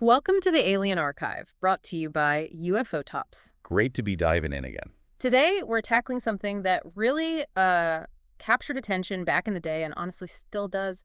Welcome to the Alien Archive, brought to you by UFO Tops. Great to be diving in again. Today, we're tackling something that really captured attention back in the day and honestly still does,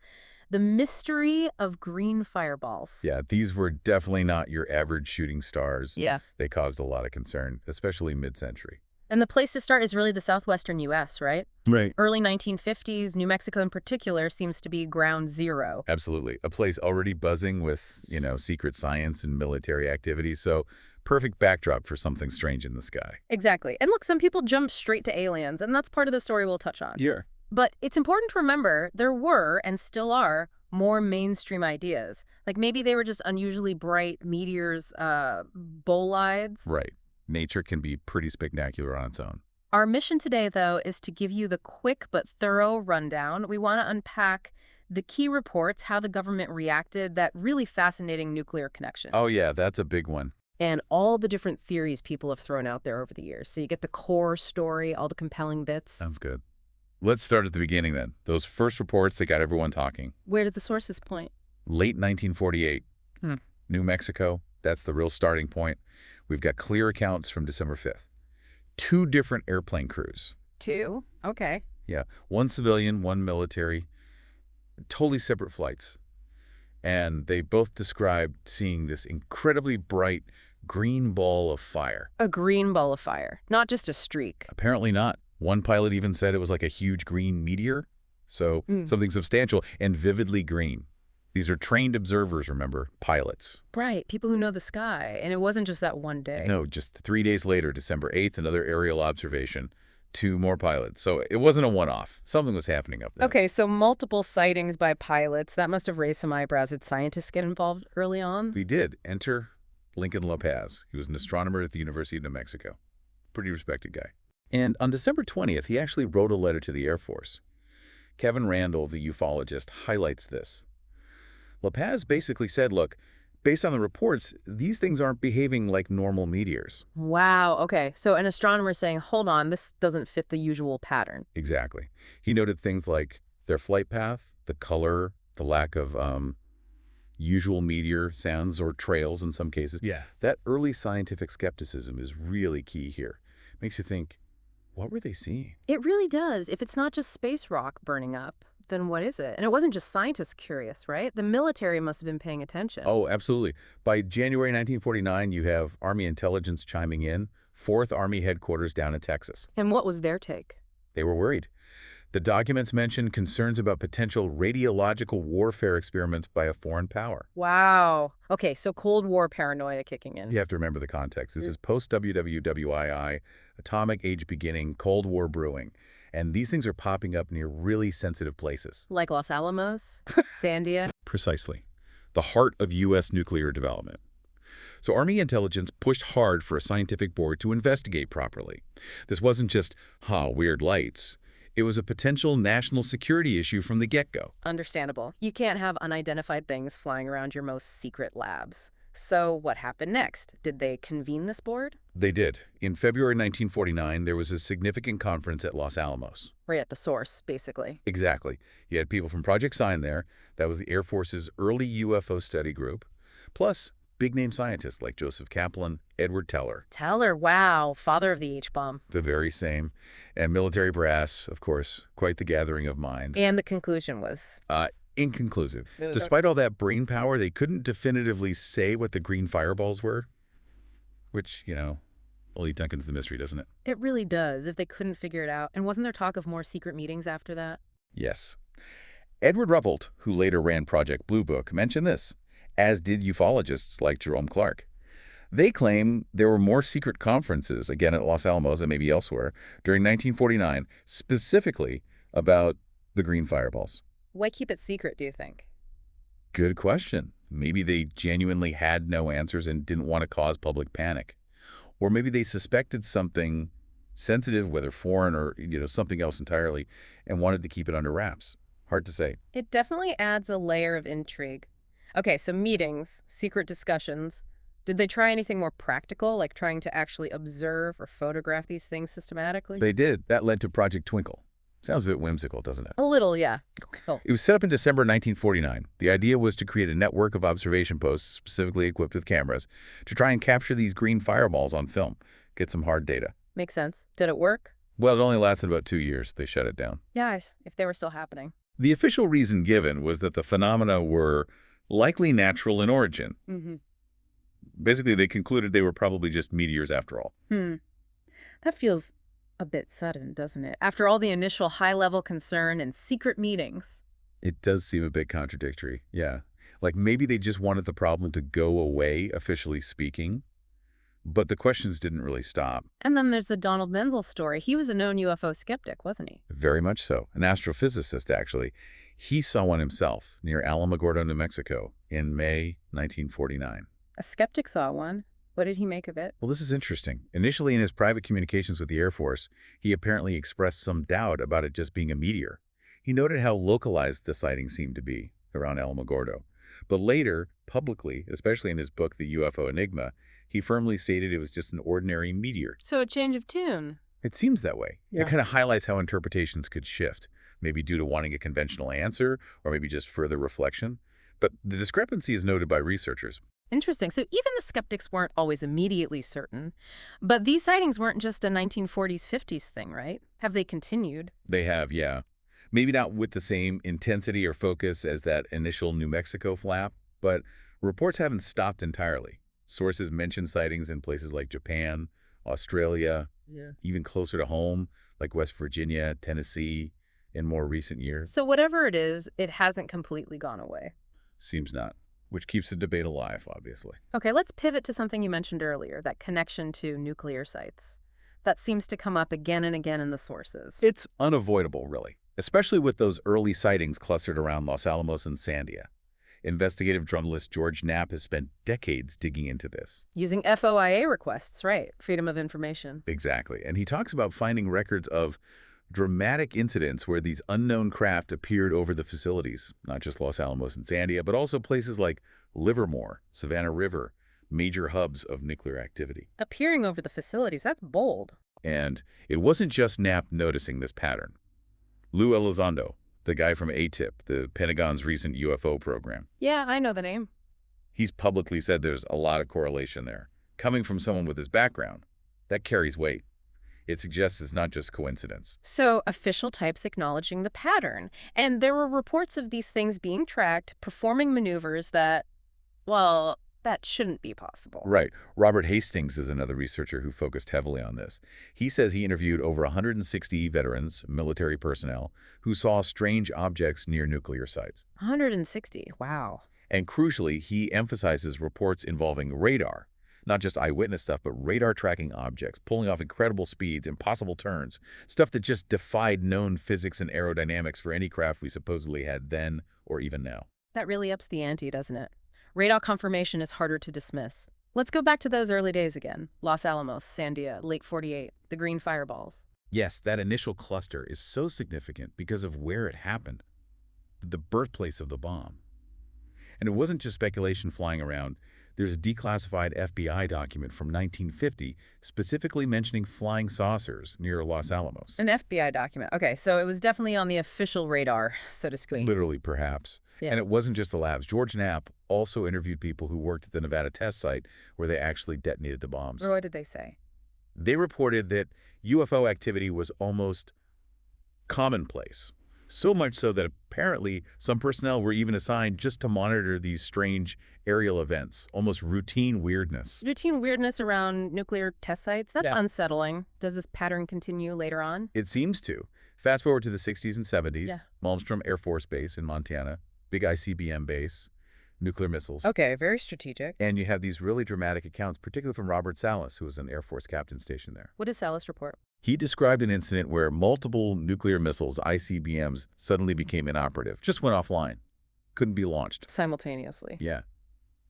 the mystery of green fireballs. Yeah, these were definitely not your average shooting stars. Yeah. They caused a lot of concern, especially mid-century. And the place to start is really the southwestern U.S., right? Right. Early 1950s, New Mexico in particular seems to be ground zero. Absolutely. A place already buzzing with, secret science and military activities. So perfect backdrop for something strange in the sky. Exactly. And look, some people jump straight to aliens, and that's part of the story we'll touch on. Yeah. But it's important to remember there were, and still are, more mainstream ideas. Like maybe they were just unusually bright meteors, bolides. Right. Nature can be pretty spectacular on its own. Our mission today, though, is to give you the quick but thorough rundown. We want to unpack the key reports, how the government reacted, that really fascinating nuclear connection. Oh, yeah, that's a big one. And all the different theories people have thrown out there over the years. So you get the core story, all the compelling bits. Sounds good. Let's start at the beginning then. Those first reports that got everyone talking. Where did the sources point? Late 1948. New Mexico, that's the real starting point. We've got clear accounts from December 5th. 2 different airplane crews. 2? Okay. Yeah, 1 civilian, 1 military, totally separate flights. And they both described seeing this incredibly bright green ball of fire. A green ball of fire, not just a streak. Apparently not. One pilot even said it was like a huge green meteor. So something substantial and vividly green. These are trained observers, remember, pilots. Right, people who know the sky. And it wasn't just that one day. No, just 3 days later, December 8th, another aerial observation. 2 more pilots. So it wasn't a one-off. Something was happening up there. Okay, so multiple sightings by pilots. That must have raised some eyebrows. Did scientists get involved early on? We did. Enter Lincoln LaPaz. He was an astronomer at the University of New Mexico. Pretty respected guy. And on December 20th, he actually wrote a letter to the Air Force. Kevin Randall, the ufologist, highlights this. LaPaz basically said, look, based on the reports, these things aren't behaving like normal meteors. Wow, okay. So an astronomer saying, hold on, this doesn't fit the usual pattern. Exactly. He noted things like their flight path, the color, the lack of usual meteor sounds or trails in some cases. Yeah. That early scientific skepticism is really key here. Makes you think, what were they seeing? It really does. If it's not just space rock burning up, then what is it? And it wasn't just scientists curious, right? The military must have been paying attention. Oh, absolutely. By January 1949, you have Army intelligence chiming in, 4th Army headquarters down in Texas. And what was their take? They were worried. The documents mentioned concerns about potential radiological warfare experiments by a foreign power. Wow. Okay, so Cold War paranoia kicking in. You have to remember the context. This is post-WWWII, atomic age beginning, Cold War brewing. And these things are popping up near really sensitive places. Like Los Alamos, Sandia. Precisely. The heart of U.S. nuclear development. So Army intelligence pushed hard for a scientific board to investigate properly. This wasn't just, weird lights. It was a potential national security issue from the get-go. Understandable. You can't have unidentified things flying around your most secret labs. So what happened next? Did they convene this board? They did. In February 1949, there was a significant conference at Los Alamos. Right at the source, basically. Exactly. You had people from Project Sign there. That was the Air Force's early UFO study group. Plus, big-name scientists like Joseph Kaplan, Edward Teller. Teller, wow, father of the H-bomb. The very same. And military brass, of course, quite the gathering of minds. And the conclusion was? Inconclusive. Despite all that brain power, they couldn't definitively say what the green fireballs were. Which, only Duncan's the mystery, doesn't it? It really does, if they couldn't figure it out. And wasn't there talk of more secret meetings after that? Yes. Edward Ruppelt, who later ran Project Blue Book, mentioned this, as did ufologists like Jerome Clark. They claim there were more secret conferences, again at Los Alamos and maybe elsewhere, during 1949, specifically about the green fireballs. Why keep it secret, do you think? Good question. Maybe they genuinely had no answers and didn't want to cause public panic. Or maybe they suspected something sensitive, whether foreign or something else entirely, and wanted to keep it under wraps. Hard to say. It definitely adds a layer of intrigue. Okay, so meetings, secret discussions. Did they try anything more practical, like trying to actually observe or photograph these things systematically? They did. That led to Project Twinkle. Sounds a bit whimsical, doesn't it? A little, yeah. Oh, It was set up in December 1949. The idea was to create a network of observation posts specifically equipped with cameras to try and capture these green fireballs on film, get some hard data. makes sense. Did it work? Well, it only lasted about 2 years. They shut it down. Yes, if they were still happening. The official reason given was that the phenomena were likely natural in origin. Mm-hmm. Basically, they concluded they were probably just meteors after all. That feels a bit sudden, doesn't it? After all the initial high-level concern and secret meetings. It does seem a bit contradictory, yeah. Like maybe they just wanted the problem to go away, officially speaking, but the questions didn't really stop. And then there's the Donald Menzel story. He was a known UFO skeptic, wasn't he? Very much so. An astrophysicist, actually. He saw one himself near Alamogordo, New Mexico in May 1949. A skeptic saw one. What did he make of it? Well, this is interesting. Initially, in his private communications with the Air Force, he apparently expressed some doubt about it just being a meteor. He noted how localized the sighting seemed to be around Alamogordo. But later, publicly, especially in his book, The UFO Enigma, he firmly stated it was just an ordinary meteor. So a change of tune. It seems that way. Yeah. It kind of highlights how interpretations could shift, maybe due to wanting a conventional answer, or maybe just further reflection. But the discrepancy is noted by researchers. Interesting. So even the skeptics weren't always immediately certain. But these sightings weren't just a 1940s, 50s thing, right? Have they continued? They have, yeah. Maybe not with the same intensity or focus as that initial New Mexico flap, but reports haven't stopped entirely. Sources mention sightings in places like Japan, Australia, even closer to home, like West Virginia, Tennessee, in more recent years. So whatever it is, it hasn't completely gone away. Seems not, which keeps the debate alive, obviously. Okay, let's pivot to something you mentioned earlier, that connection to nuclear sites. That seems to come up again and again in the sources. It's unavoidable, really, especially with those early sightings clustered around Los Alamos and Sandia. Investigative journalist George Knapp has spent decades digging into this. Using FOIA requests, right? Freedom of information. Exactly. And he talks about finding records of dramatic incidents where these unknown craft appeared over the facilities, not just Los Alamos and Sandia, but also places like Livermore, Savannah River, major hubs of nuclear activity. Appearing over the facilities, that's bold. And it wasn't just Knapp noticing this pattern. Lou Elizondo, the guy from ATIP, the Pentagon's recent UFO program, Yeah, I know the name. he's publicly said there's a lot of correlation there. Coming from someone with his background, that carries weight. It suggests it's not just coincidence. So, official types acknowledging the pattern. And there were reports of these things being tracked, performing maneuvers that, well, that shouldn't be possible. Right. Robert Hastings is another researcher who focused heavily on this. He says he interviewed over 160 veterans, military personnel, who saw strange objects near nuclear sites. 160. Wow. And crucially, he emphasizes reports involving radar. Not just eyewitness stuff, but radar tracking objects, pulling off incredible speeds, impossible turns, stuff that just defied known physics and aerodynamics for any craft we supposedly had then or even now. That really ups the ante, doesn't it? Radar confirmation is harder to dismiss. Let's go back to those early days again. Los Alamos, Sandia, late 48, the green fireballs. Yes, that initial cluster is so significant because of where it happened, the birthplace of the bomb. And it wasn't just speculation flying around. There's a declassified FBI document from 1950 specifically mentioning flying saucers near Los Alamos. An FBI document. Okay, so it was definitely on the official radar, so to speak. Literally, perhaps. Yeah. And it wasn't just the labs. George Knapp also interviewed people who worked at the Nevada test site where they actually detonated the bombs. Or what did they say? They reported that UFO activity was almost commonplace. So much so that apparently some personnel were even assigned just to monitor these strange aerial events, almost routine weirdness. Routine weirdness around nuclear test sites? That's Yeah. unsettling. Does this pattern continue later on? It seems to. Fast forward to the 60s and 70s, Yeah. Malmstrom Air Force Base in Montana, big ICBM base, nuclear missiles. Okay, very strategic. And you have these really dramatic accounts, particularly from Robert Salas, who was an Air Force captain stationed there. What does Salas report? He described an incident where multiple nuclear missiles, ICBMs, suddenly became inoperative, just went offline, couldn't be launched. Simultaneously. Yeah.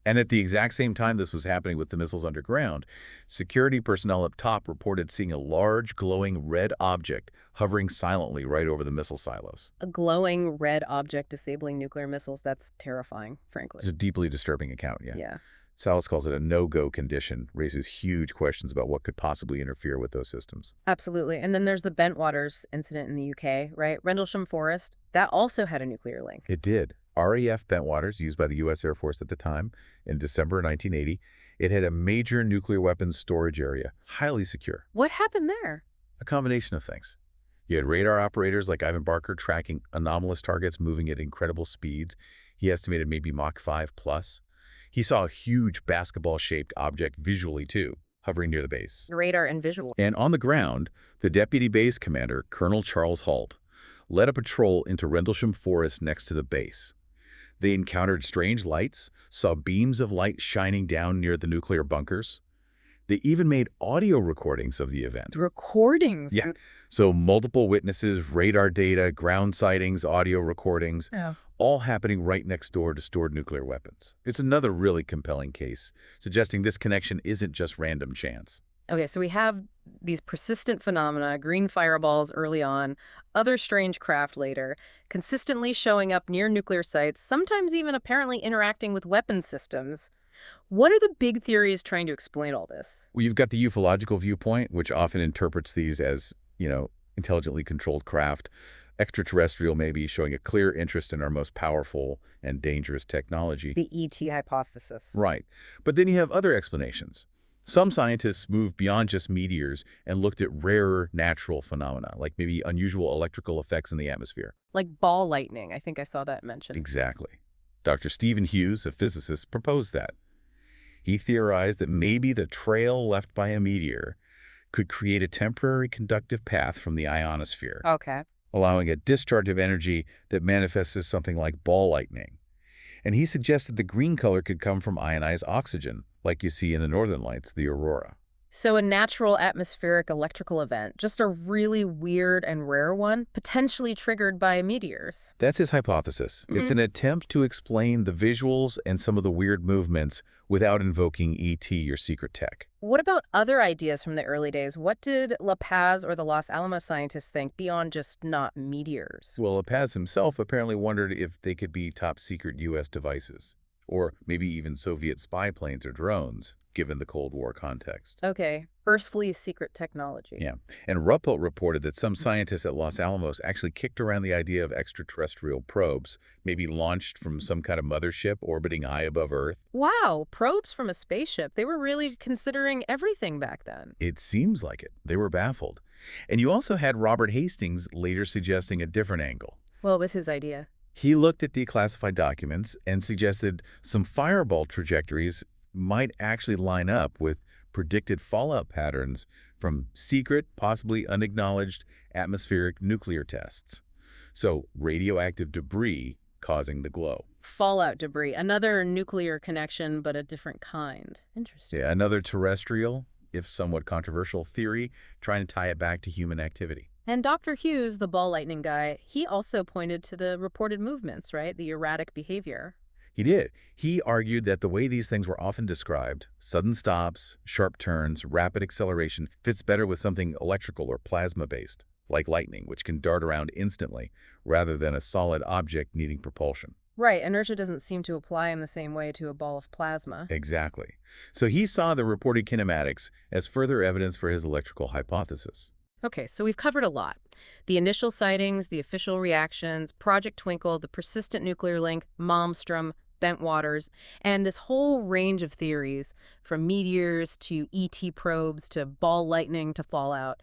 And at the exact same time this was happening with the missiles underground, security personnel up top reported seeing a large glowing red object hovering silently right over the missile silos. A glowing red object disabling nuclear missiles. That's terrifying, frankly. It's a deeply disturbing account, yeah. Yeah. Salas calls it a no-go condition, raises huge questions about what could possibly interfere with those systems. Absolutely. And then there's the Bentwaters incident in the UK, right? Rendlesham Forest, that also had a nuclear link. It did. RAF Bentwaters, used by the U.S. Air Force at the time, in December 1980, it had a major nuclear weapons storage area, highly secure. What happened there? A combination of things. You had radar operators like Ivan Barker tracking anomalous targets moving at incredible speeds. He estimated maybe Mach 5 plus. He saw a huge basketball-shaped object visually, too, hovering near the base. Radar and visual. And on the ground, the deputy base commander, Colonel Charles Halt, led a patrol into Rendlesham Forest next to the base. They encountered strange lights, saw beams of light shining down near the nuclear bunkers. They even made audio recordings of the event. Recordings? Yeah. So multiple witnesses, radar data, ground sightings, audio recordings, Oh. all happening right next door to stored nuclear weapons. It's another really compelling case, suggesting this connection isn't just random chance. Okay, so we have these persistent phenomena, green fireballs early on, other strange craft later, consistently showing up near nuclear sites, sometimes even apparently interacting with weapons systems. What are the big theories trying to explain all this? Well, you've got the ufological viewpoint, which often interprets these as, intelligently controlled craft, extraterrestrial maybe, showing a clear interest in our most powerful and dangerous technology. The ET hypothesis. Right. But then you have other explanations. Some scientists moved beyond just meteors and looked at rarer natural phenomena, like maybe unusual electrical effects in the atmosphere. Like ball lightning, I think I saw that mentioned. Exactly. Dr. Stephen Hughes, a physicist, proposed that. He theorized that maybe the trail left by a meteor could create a temporary conductive path from the ionosphere, Okay. allowing a discharge of energy that manifests as something like ball lightning. And he suggested the green color could come from ionized oxygen, like you see in the northern lights, the aurora. So a natural atmospheric electrical event, just a really weird and rare one, potentially triggered by meteors. That's his hypothesis. It's an attempt to explain the visuals and some of the weird movements without invoking ET or secret tech. What about other ideas from the early days? What did LaPaz or the Los Alamos scientists think beyond just not meteors? Well, LaPaz himself apparently wondered if they could be top-secret U.S. devices, or maybe even Soviet spy planes or drones, given the Cold War context. Okay, earthly secret technology. Yeah, and Ruppelt reported that some scientists at Los Alamos actually kicked around the idea of extraterrestrial probes, maybe launched from some kind of mothership orbiting high above Earth. Wow, probes from a spaceship. They were really considering everything back then. It seems like it. They were baffled. And you also had Robert Hastings later suggesting a different angle. What was his idea? He looked at declassified documents and suggested some fireball trajectories might actually line up with predicted fallout patterns from secret, possibly unacknowledged atmospheric nuclear tests. So radioactive debris causing the glow. Fallout debris, another nuclear connection, but a different kind. Interesting. Yeah, another terrestrial, if somewhat controversial theory, trying to tie it back to human activity. And Dr. Hughes, the ball lightning guy, he also pointed to the reported movements, right? The erratic behavior. He did. He argued that the way these things were often described, sudden stops, sharp turns, rapid acceleration, fits better with something electrical or plasma-based, like lightning, which can dart around instantly, rather than a solid object needing propulsion. Right, inertia doesn't seem to apply in the same way to a ball of plasma. Exactly. So he saw the reported kinematics as further evidence for his electrical hypothesis. Okay, so we've covered a lot. The initial sightings, the official reactions, Project Twinkle, the persistent nuclear link, Malmstrom, Bentwaters, and this whole range of theories, from meteors to ET probes to ball lightning to fallout.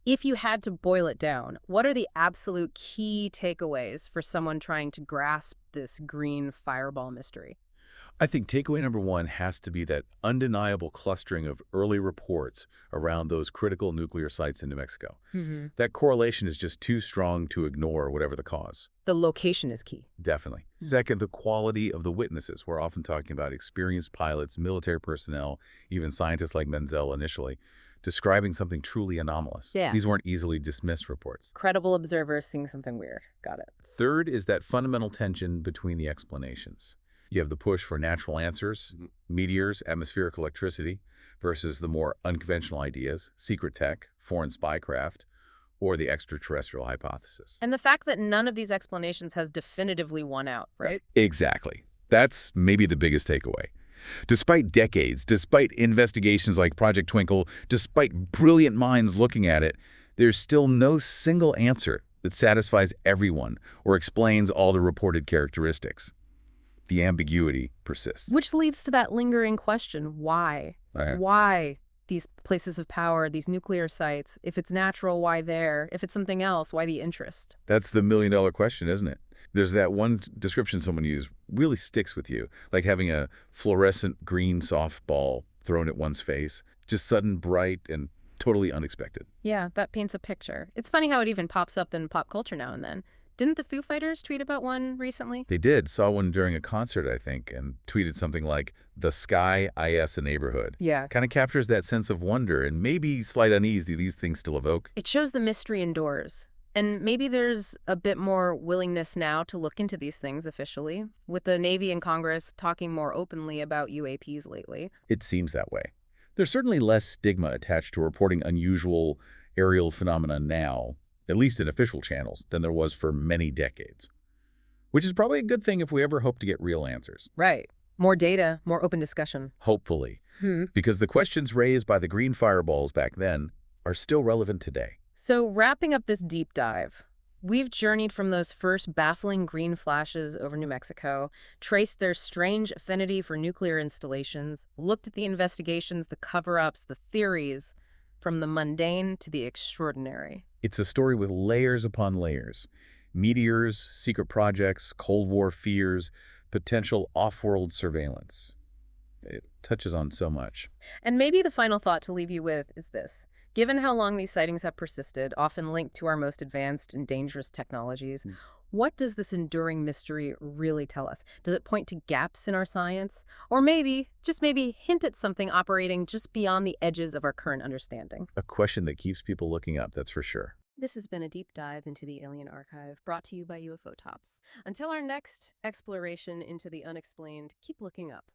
If you had to boil it down, what are the absolute key takeaways for someone trying to grasp this green fireball mystery? I think takeaway number one has to be that undeniable clustering of early reports around those critical nuclear sites in New Mexico. That correlation is just too strong to ignore whatever the cause. The location is key. Definitely. Second, the quality of the witnesses. We're often talking about experienced pilots, military personnel, even scientists like Menzel initially, describing something truly anomalous. Yeah. These weren't easily dismissed reports. Credible observers seeing something weird. Got it. Third is that fundamental tension between the explanations. You have the push for natural answers, meteors, atmospheric electricity, versus the more unconventional ideas, secret tech, foreign spycraft, or the extraterrestrial hypothesis. And the fact that none of these explanations has definitively won out, right? Exactly. That's maybe the biggest takeaway. Despite decades, despite investigations like Project Twinkle, despite brilliant minds looking at it, there's still no single answer that satisfies everyone or explains all the reported characteristics. The ambiguity persists. Which leads to that lingering question, why? Uh, Why these places of power, these nuclear sites? If it's natural, why there? If it's something else, why the interest? that's the million-dollar question, isn't it? There's that one description someone used really sticks with you, like having a fluorescent green softball thrown at one's face, just sudden, bright, and totally unexpected. Yeah, that paints a picture. It's funny how it even pops up in pop culture now and then. Didn't the Foo Fighters tweet about one recently? They did, saw one during a concert, I think, and tweeted something like, "The sky is a neighborhood." Yeah. Kind of captures that sense of wonder and maybe slight unease that these things still evoke. It shows the mystery indoors. And maybe there's a bit more willingness now to look into these things officially, with the Navy and Congress talking more openly about UAPs lately. It seems that way. There's certainly less stigma attached to reporting unusual aerial phenomena now, at least in official channels, than there was for many decades. Which is probably a good thing if we ever hope to get real answers. Right. More data, more open discussion. Hopefully. Because the questions raised by the green fireballs back then are still relevant today. So wrapping up this deep dive, we've journeyed from those first baffling green flashes over New Mexico, traced their strange affinity for nuclear installations, looked at the investigations, the cover-ups, the theories, from the mundane to the extraordinary. It's a story with layers upon layers. Meteors, secret projects, Cold War fears, potential off-world surveillance. It touches on so much. And maybe the final thought to leave you with is this. Given how long these sightings have persisted, often linked to our most advanced and dangerous technologies, what does this enduring mystery really tell us? Does it point to gaps in our science? Or maybe, just maybe, hint at something operating just beyond the edges of our current understanding? A question that keeps people looking up, that's for sure. This has been a deep dive into the alien archive, brought to you by UFO Tops. Until our next exploration into the unexplained, keep looking up.